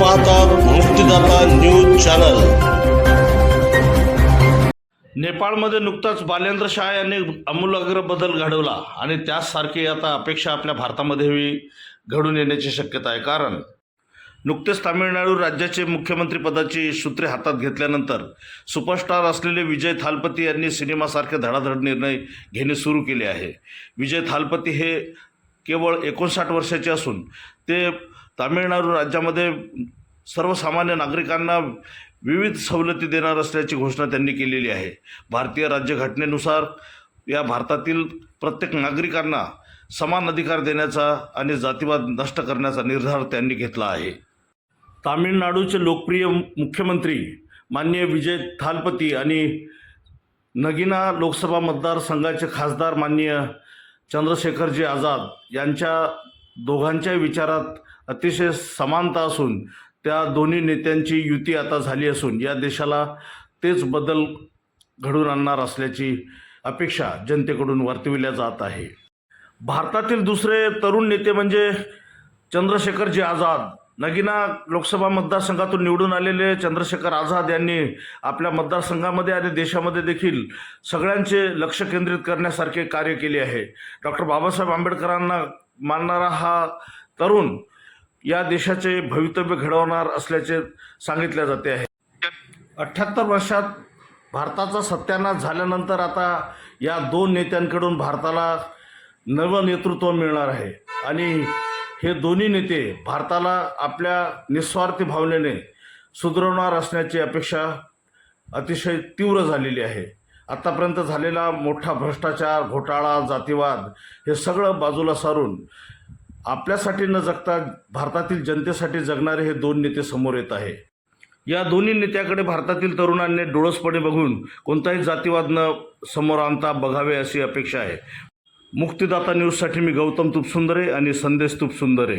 पाहतात मुक्तिदाता news channel. नेपाळमध्ये नुकताच बालेंद्र शाह यांनी आमूलाग्र बदल घडवला आणि त्याचसारखी आता अपेक्षा आपल्या भारतामध्येही घडून येण्याची शक्यता आहे। कारण नुकतेच तामिळनाडू राज्याचे मुख्यमंत्री पदाची सूत्रे हातात घेतल्यानंतर सुपरस्टार असलेले विजय थालपती यांनी सिनेमासारखे धडाधड निर्णय घेणे सुरू केले आहे। विजय थालपती हे केवळ 59 वर्षाचे असून ते तामिळनाडू राज्यामध्ये सर्वसामान्य नागरिकांना विविध सवलती देणार असल्याची घोषणा त्यांनी केलेली आहे। भारतीय राज्यघटनेनुसार या भारतातील प्रत्येक नागरिकांना समान अधिकार देण्याचा आणि जातीवाद नष्ट करण्याचा निर्धार त्यांनी घेतला आहे। तामिळनाडूचे लोकप्रिय मुख्यमंत्री माननीय विजय थालपती आणि नगिना लोकसभा मतदारसंघाचे खासदार माननीय चंद्रशेखरजी आझाद यांच्या दोघांच्या विचारात अतिशय समानता असून त्या दोन्ही नेत्यांची युती आता झाली असून या देशाला तेच बदल घडवून आणणार असल्याची अपेक्षा जनतेकडून वर्तविल्या जात आहे। भारतातील दुसरे तरुण नेते म्हणजे चंद्रशेखरजी आझाद। नगिना लोकसभा मतदारसंघातून निवडून आलेले चंद्रशेखर आझाद यांनी आपल्या मतदारसंघामध्ये आणि देशामध्ये देखील सगळ्यांचे लक्ष केंद्रित करण्यासारखे कार्य केले आहे। डॉक्टर बाबासाहेब आंबेडकरांना मानणारा हा तरुण या देशाचे भवितव्य घडवणार असल्याचे सांगितले जाते आहे। 78 वर्षात भारताचा सत्यानाश झाल्यानंतर आता या दोन नेत्यांकडून भारताला नवं नेतृत्व मिळणार आहे आणि हे दोन्ही नेते भारताला आपल्या निस्वार्थी भावनेने सुधारवणार असण्याची अपेक्षा अतिशय तीव्र झालेली आहे। आतापर्यंत झालेला मोठा भ्रष्टाचार, घोटाळा, जातीवाद हे सगळं बाजूला सारून आपल्यासाठी न जगता भारतातील जनतेसाठी जगणारे हे दोन नेते समोर येत आहे। या दोन्ही नेत्याकडे भारतातील तरुणांनी डोळसपणे बघून कोणताही जातीवाद न समोर आणता बघावे अशी अपेक्षा आहे। मुक्तिदाता न्यूजसाठी मी गौतम तुपसुंदरे आणि संदेश तुपसुंदरे।